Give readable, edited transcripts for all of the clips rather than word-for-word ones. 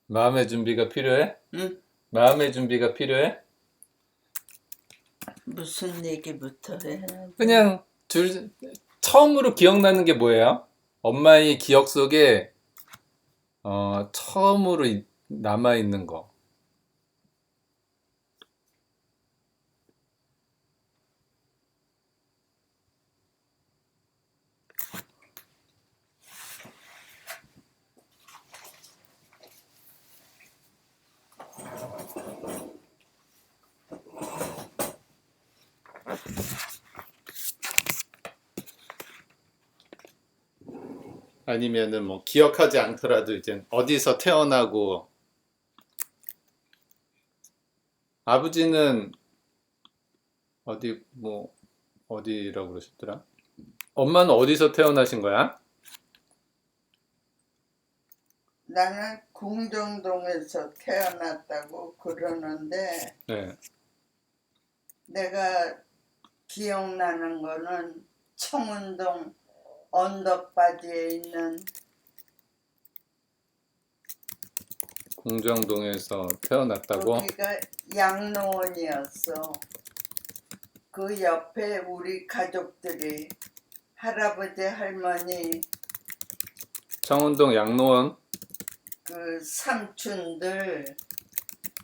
마음의 준비가 필요해? 응? 마음의 준비가 필요해? 무슨 얘기부터 해? 그냥 처음으로 기억나는 게 뭐예요? 엄마의 기억 속에 처음으로 남아있는 거. 아니면은 뭐 기억하지 않더라도 이제 어디서 태어나고 아버지는 어디라고 그러셨더라? 엄마는 어디서 태어나신 거야? 나는 궁정동에서 태어났다고 그러는데 네. 내가 기억나는 거는 청운동 언덕바지에 있는 궁정동에서 태어났다고? 거기가 양로원이었어. 그 옆에 우리 가족들이 할아버지 할머니 청운동 양로원? 그 삼촌들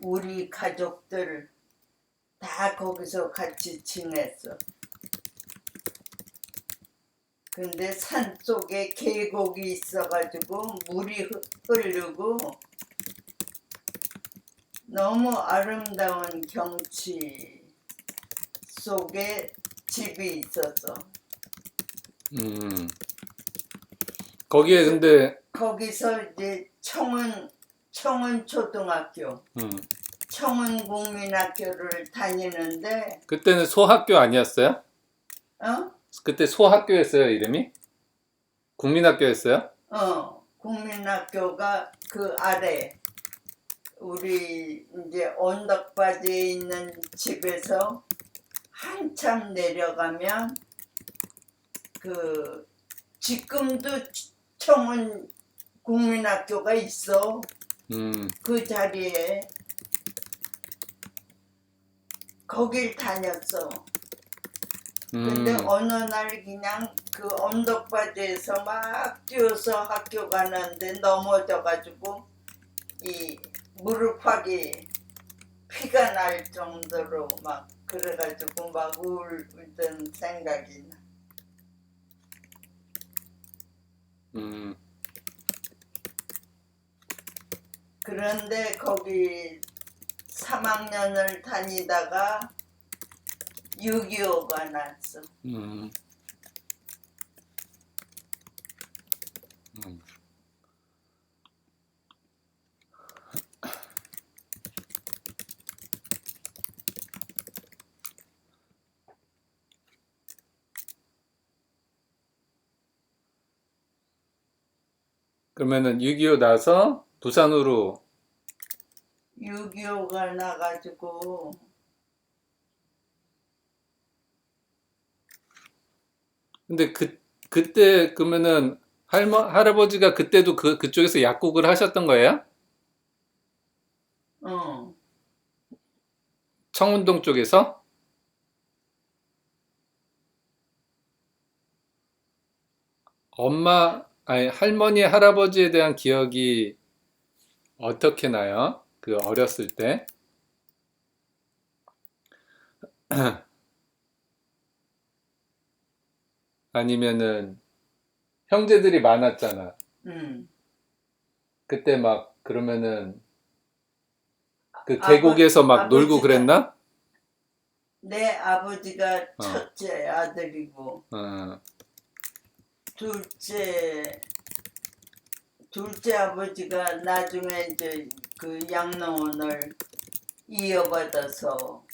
우리 가족들 다 거기서 같이 지냈어. 근데 산 속에 계곡이 있어가지고 물이 흐르고 너무 아름다운 경치 속에 집이 있어서 거기에 근데 거기서 이제 청운 초등학교, 청운 국민학교를 다니는데 그때는 소학교 아니었어요? 그때 소학교였어요, 이름이? 국민학교였어요? 국민학교가 그 아래 우리 이제 언덕바지에 있는 집에서 한참 내려가면 그 지금도 청운 국민학교가 있어. 그 자리에 거길 다녔어. 근데 어느 날 그냥 그 언덕바지에서 막 뛰어서 학교 가는데 넘어져가지고 이 무릎팍이 피가 날 정도로 막 그래가지고 막 울던 생각이 나. 그런데 거기 3학년을 다니다가 6.25가 났어. 그러면은 6.25 나서 부산으로 6.25가 나가지고 근데 그때 그러면은 할아버지가 그때도 그쪽에서 약국을 하셨던 거예요? 어, 청운동 쪽에서? 아니, 할머니, 할아버지에 대한 기억이 어떻게 나요? 그 어렸을 때? 아니면은 형제들이 많았잖아. 음. 그때 막 그러면은 그 계곡에서 막 놀고 그랬나? 내 아버지가 어, 첫째 아들이고 어, 둘째 아버지가 나중에 이제 그 양로원을 이어받아서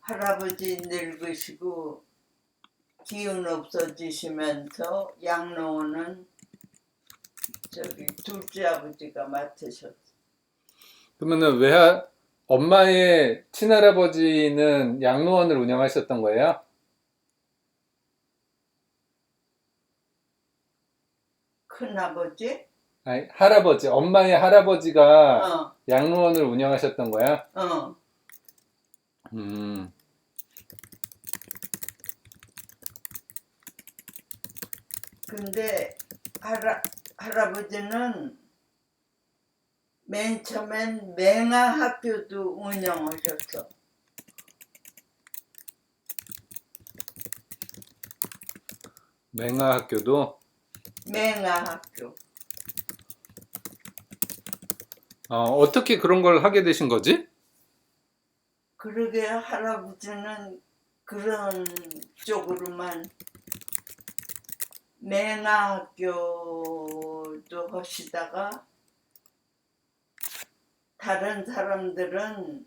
할아버지 늙으시고 기운 없어지시면서 양로원은 저기 둘째 아버지가 맡으셨어. 그러면은 엄마의 친할아버지는 양로원을 운영하셨던 거예요? 큰아버지? 아니, 할아버지, 엄마의 할아버지가 어, 양로원을 운영하셨던 거야? 어. 음, 근데 할아버지는 맨 처음엔 맹아학교도 운영하셨어. 맹아학교도? 맹아학교. 어떻게 그런 걸 하게 되신 거지? 그러게 할아버지는 그런 쪽으로만 맹아학교도 하시다가 다른 사람들은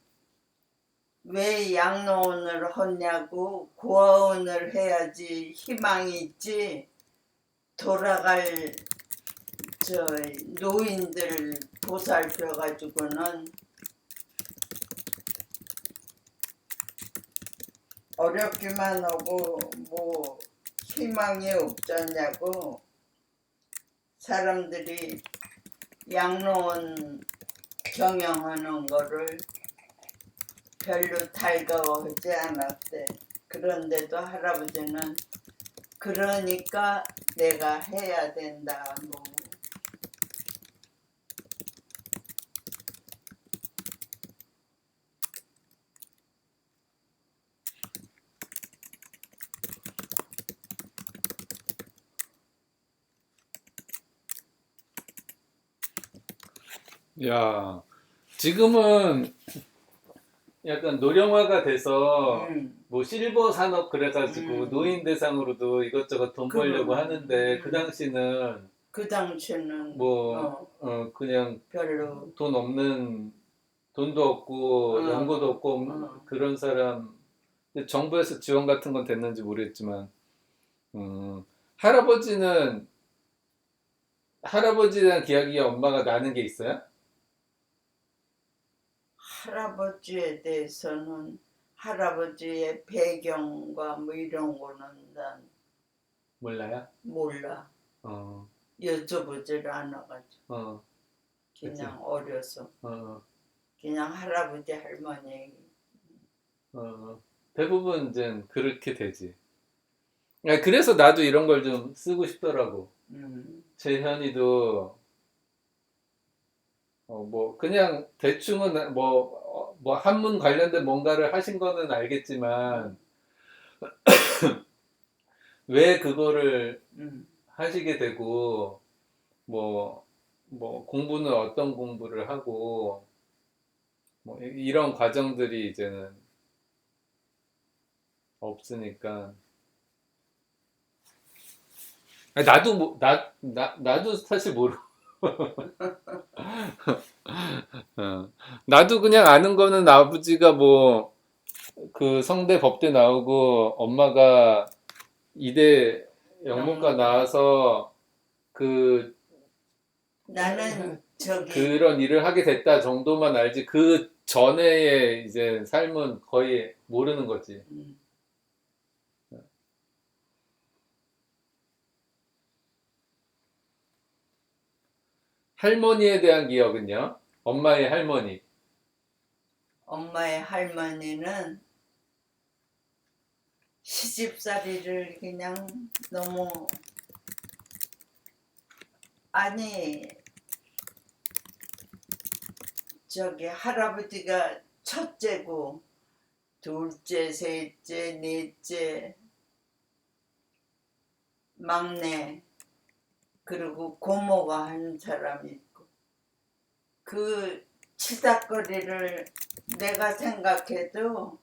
왜 양로원을 하냐고 고아원을 해야지 희망이 있지 돌아갈 저 노인들 보살펴 가지고는 어렵기만 하고 뭐 희망이 없잖냐고 사람들이 양로원 경영하는 거를 별로 달가워하지 않았대. 그런데도 할아버지는 그러니까 내가 해야 된다. 뭐 야, 지금은 약간 노령화가 돼서 뭐 실버 산업 그래가지고 노인 대상으로도 이것저것 돈 벌려고 하는데 그 당시는 그 당시에는 뭐 그냥 별로 돈 없는 돈도 없고 연고도 없고 그런 사람 정부에서 지원 같은 건 됐는지 모르겠지만 할아버지는 할아버지에 대한 기억이 엄마가 나는 게 있어요? 할아버지에 대해서는 할아버지의 배경과 뭐 이런 거는 난 몰라요? 몰라. 어, 여쭤보질 않아가지고 어, 그치. 그냥 어려서 어, 그냥 할아버지 할머니 대부분 이제 그렇게 되지. 아, 그래서 나도 이런 걸 좀 쓰고 싶더라고. 재현이도 뭐 그냥 대충은 뭐 한문 관련된 뭔가를 하신 거는 알겠지만 왜 그거를 하시게 되고 뭐 공부는 어떤 공부를 하고 뭐 이런 과정들이 이제는 없으니까 아니, 나도 사실 모르. 어. 나도 그냥 아는 거는 아버지가 뭐 그 성대 법대 나오고 엄마가 이대 영문과 나와서 그 나는 저기 그런 일을 하게 됐다 정도만 알지 그 전에의 이제 삶은 거의 모르는 거지. 할머니에 대한 기억은요? 엄마의 할머니. 엄마의 할머니는 시집살이를 그냥 너무 아니 저기 할아버지가 첫째고 둘째, 셋째, 넷째, 막내 그리고 고모가 한 사람이 있고 그 치닥거리를 내가 생각해도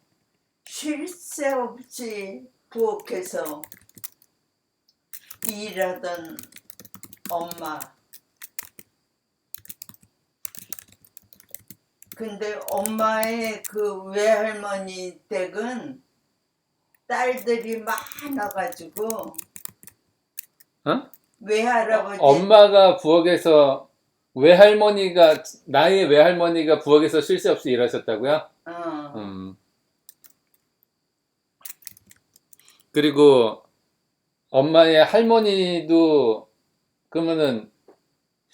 쉴 새 없이 부엌에서 일하던 엄마. 근데 엄마의 그 외할머니 댁은 딸들이 많아가지고 어? 외할아버지 엄마가 부엌에서 나의 외할머니가 부엌에서 쉴 새 없이 일하셨다고요? 음. 그리고 엄마의 할머니도 그러면은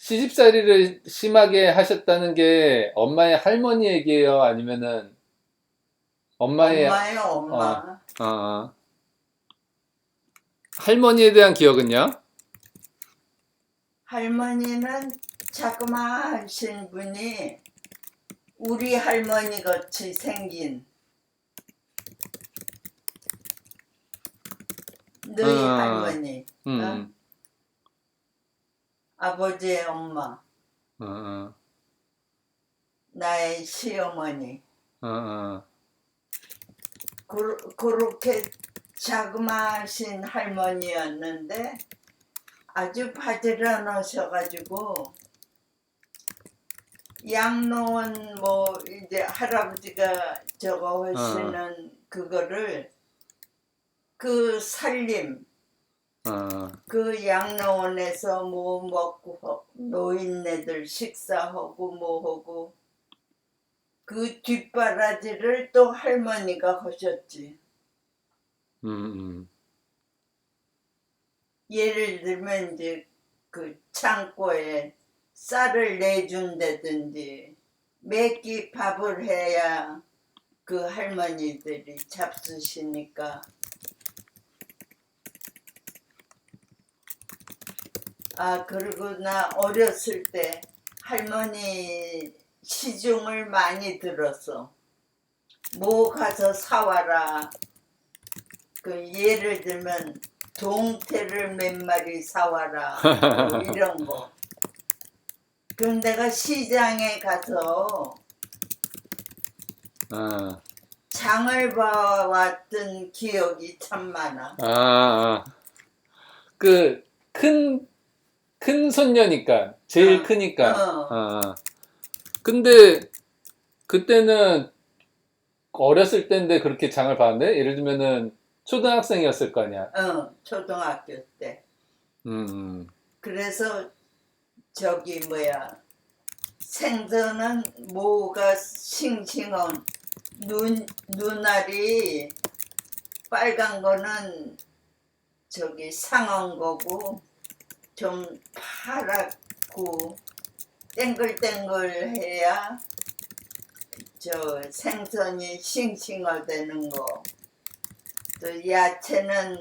시집살이를 심하게 하셨다는 게 엄마의 할머니 얘기예요? 아니면은 엄마의 엄마요, 엄마. 어. 할머니에 대한 기억은요? 할머니는 자그마하신 분이 우리 할머니 같이 생긴 너희 할머니, 음, 아버지의 엄마, 어, 어, 나의 시어머니. 어. 그렇게 자그마하신 할머니였는데 아주 바지런하셔가지고 양로원 뭐 이제 할아버지가 저거 하시는 그거를 그 살림 그 양로원에서 뭐 먹고 노인네들 식사하고 뭐하고 그 뒷바라지를 또 할머니가 하셨지. 예를 들면 이제 그 창고에 쌀을 내준다든지 몇 끼 밥을 해야 그 할머니들이 잡수시니까. 아, 그리고 나 어렸을 때 할머니 시중을 많이 들었어. 뭐 가서 사와라. 그 예를 들면 동태를 몇 마리 사와라. 뭐 이런 거. 그럼 내가 시장에 가서 장을 봐왔던 기억이 참 많아. 그 큰 손녀니까 제일 크니까. 근데 그때는 어렸을 때인데 그렇게 장을 봤는데 예를 들면은 초등학생이었을 거 아니야. 초등학교 때. 음. 그래서 저기 뭐야 생선은 뭐가 싱싱한 눈알이 빨간 거는 저기 상한 거고 좀 파랗고 땡글땡글해야 저 생선이 싱싱하다는 거. 또 야채는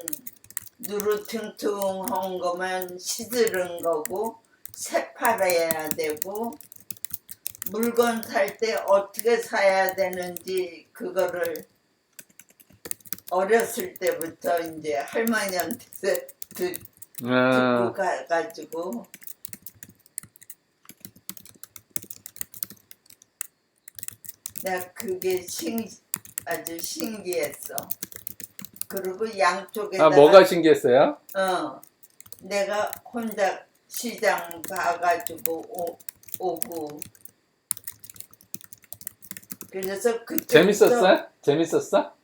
누르퉁퉁한 거면 시들은 거고 새파래야 되고 물건 살 때 어떻게 사야 되는지 그거를 어렸을 때부터 이제 할머니한테 듣고 가가지고 내가 그게 아주 신기했어. 그리고 양쪽에다가 뭐가 신기했어요? 내가 혼자 시장 봐가지고 오고 그래서 그때부터 재밌었어?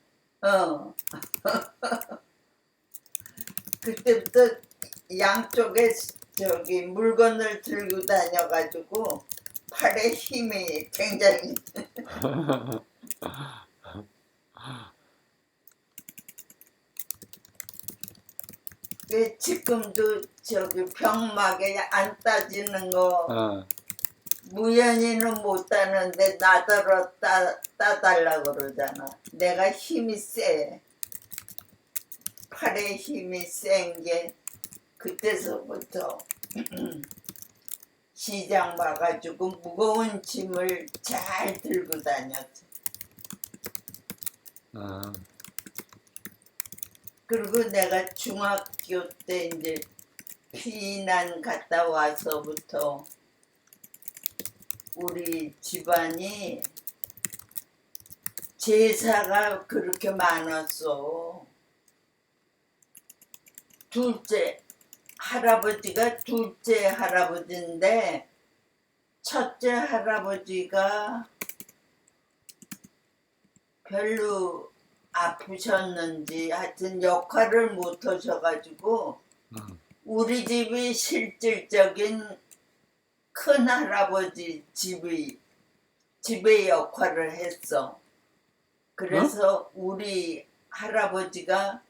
그때부터 양쪽에 저기 물건을 들고 다녀가지고 팔에 힘이 굉장히 지금도 저기 병막에 안 따지는 거 무연히는 못 따는데 나더러 따달라고 그러잖아. 내가 힘이 세. 팔에 힘이 센 게 그때서부터 시장 봐가지고 무거운 짐을 잘 들고 다녔지. 그리고 내가 중학교 때 이제 피난 갔다 와서부터 우리 집안이 제사가 그렇게 많았어. 할아버지가 둘째 할아버지인데 첫째 할아버지가 별로 아프셨는지 하여튼 역할을 못 하셔가지고 우리 집이 실질적인 큰 할아버지 집의 역할을 했어. 그래서 우리 할아버지가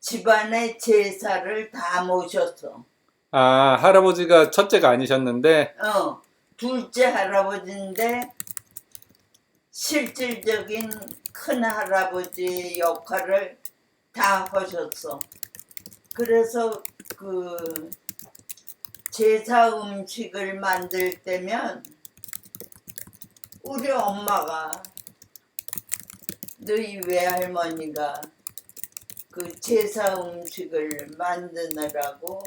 집안의 제사를 다 모셨어. 아, 할아버지가 첫째가 아니셨는데, 둘째 할아버지인데 실질적인 큰 할아버지 역할을 다 하셨어. 그래서 그 제사 음식을 만들 때면 우리 엄마가 너희 외할머니가 그 제사 음식을 만드느라고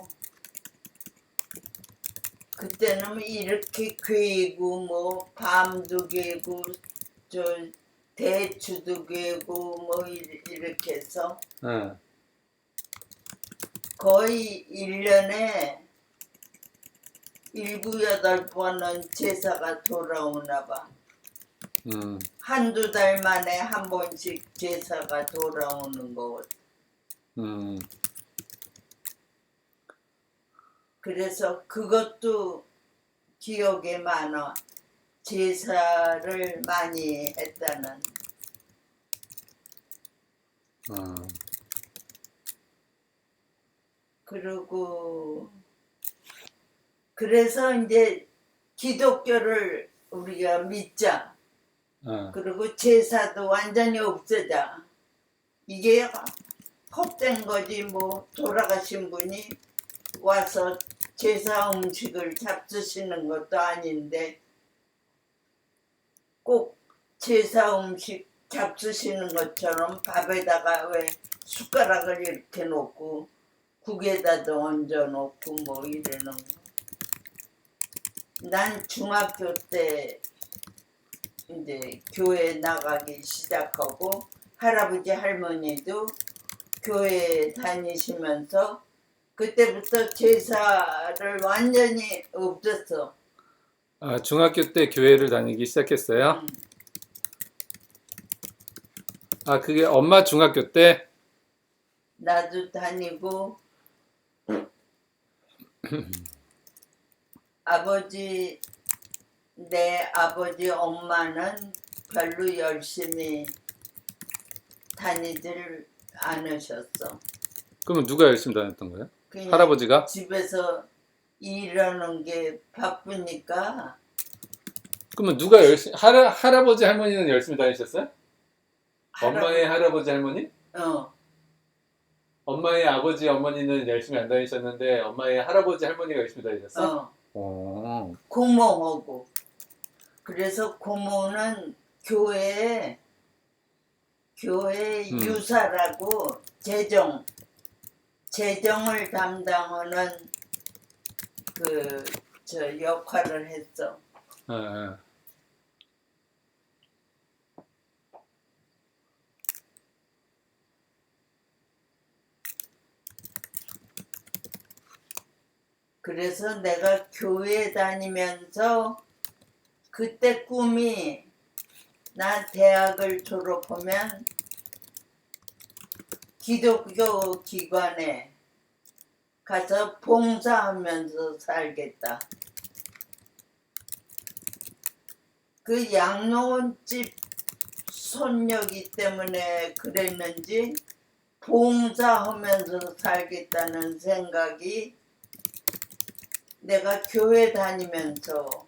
그때는 이렇게 괴고 뭐 밤도 괴고 저 대추도 괴고 뭐 이렇게 해서 응. 거의 1년에 7, 8번은 제사가 돌아오나 봐. 한두 달 만에 한 번씩 제사가 돌아오는 거. 그래서 그것도 기억에 많아. 제사를 많이 했다는. 그리고 그래서 이제 기독교를 우리가 믿자. 그리고 제사도 완전히 없애자. 이게 헛된 거지. 뭐 돌아가신 분이 와서 제사 음식을 잡수시는 것도 아닌데 꼭 제사 음식 잡수시는 것처럼 밥에다가 왜 숟가락을 이렇게 놓고 국에다도 얹어 놓고 뭐 이러는 거. 난 중학교 때 이제 교회 나가기 시작하고 할아버지 할머니도 교회 다니시면서 그때부터 제사를 완전히 없앴어. 아, 중학교 때 교회를 다니기 시작했어요? 아, 그게 엄마 중학교 때? 나도 다니고 아버지 내 아버지 엄마는 별로 열심히 다니질 않으셨어. 그러면 누가 열심히 다녔던 거예요? 그냥 할아버지가? 집에서 일하는 게 바쁘니까. 그러면 누가 열심히, 할아버지 할머니는 열심히 다니셨어요? 엄마의 할아버지 할머니? 엄마의 아버지 어머니는 열심히 안 다니셨는데 엄마의 할아버지 할머니가 열심히 다니셨어? 고모하고. 그래서 고모는 교회 유사라고 재정을 담당하는 저 역할을 했어. 그래서 내가 교회 다니면서 그때 꿈이 나 대학을 졸업하면 기독교 기관에 가서 봉사하면서 살겠다. 그 양로원집 손녀기 때문에 그랬는지 봉사하면서 살겠다는 생각이 내가 교회 다니면서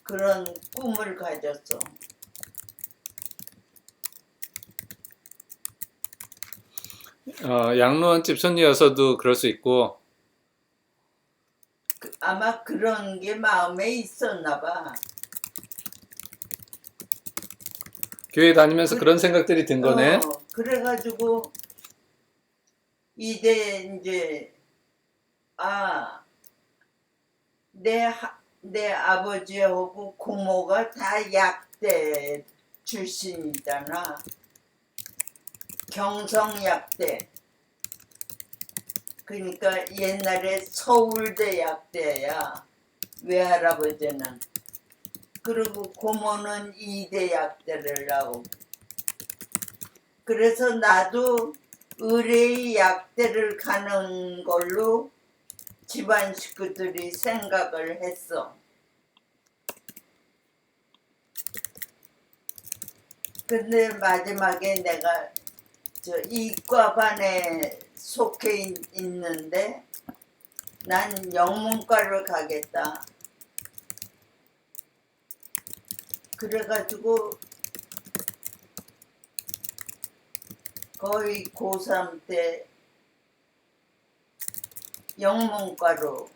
그런 꿈을 가졌어. 양로원집 손녀여서도 그럴 수 있고. 아마 그런 게 마음에 있었나 봐. 교회 다니면서 그런 생각들이 든 거네. 그래가지고 이제 내 아버지하고 고모가 다 약대 출신이잖아. 경성약대. 그러니까 옛날에 서울대 약대야. 외할아버지는. 그리고 고모는 이대 약대를 나오고. 그래서 나도 의뢰의 약대를 가는 걸로 집안 식구들이 생각을 했어. 근데 마지막에 내가 저 이과반에 속해 있는데 난 영문과를 가겠다. 그래가지고 거의 고3 때 영문과로.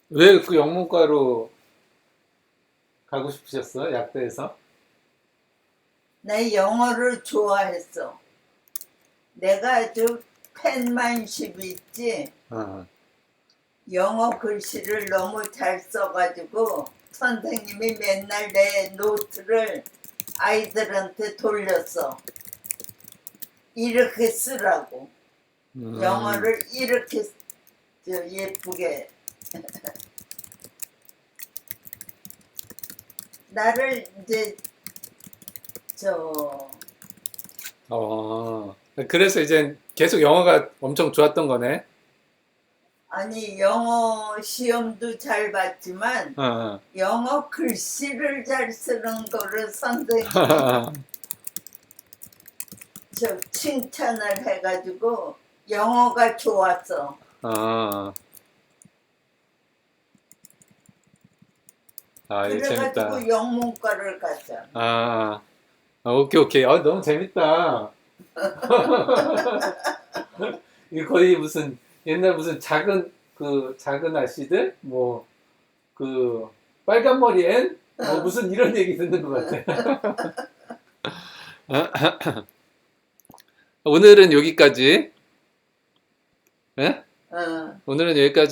왜 그 영문과로 가고 싶으셨어? 약대에서? 나 영어를 좋아했어. 내가 아주 펜만십 있지. 어. 영어 글씨를 너무 잘 써가지고 선생님이 맨날 내 노트를 아이들한테 돌렸어. 이렇게 쓰라고. 영어를 이렇게 예쁘게. 나를 이제 그래서 이제 계속 영어가 엄청 좋았던 거네. 아니 영어 시험도 잘 봤지만 어. 영어 글씨를 잘 쓰는 거를 선생님이 칭찬을 해가지고 영어가 좋았어. 아, 이거 재밌다. 그래가지고 영문과를 갔잖아. 오케이. 너무 재밌다. 이거 거의 무슨 옛날 무슨 작은 아씨들 빨간 머리 앤 무슨 이런 얘기 듣는 것 같아. 오늘은 여기까지. 예? 어. 오늘은 여기까지.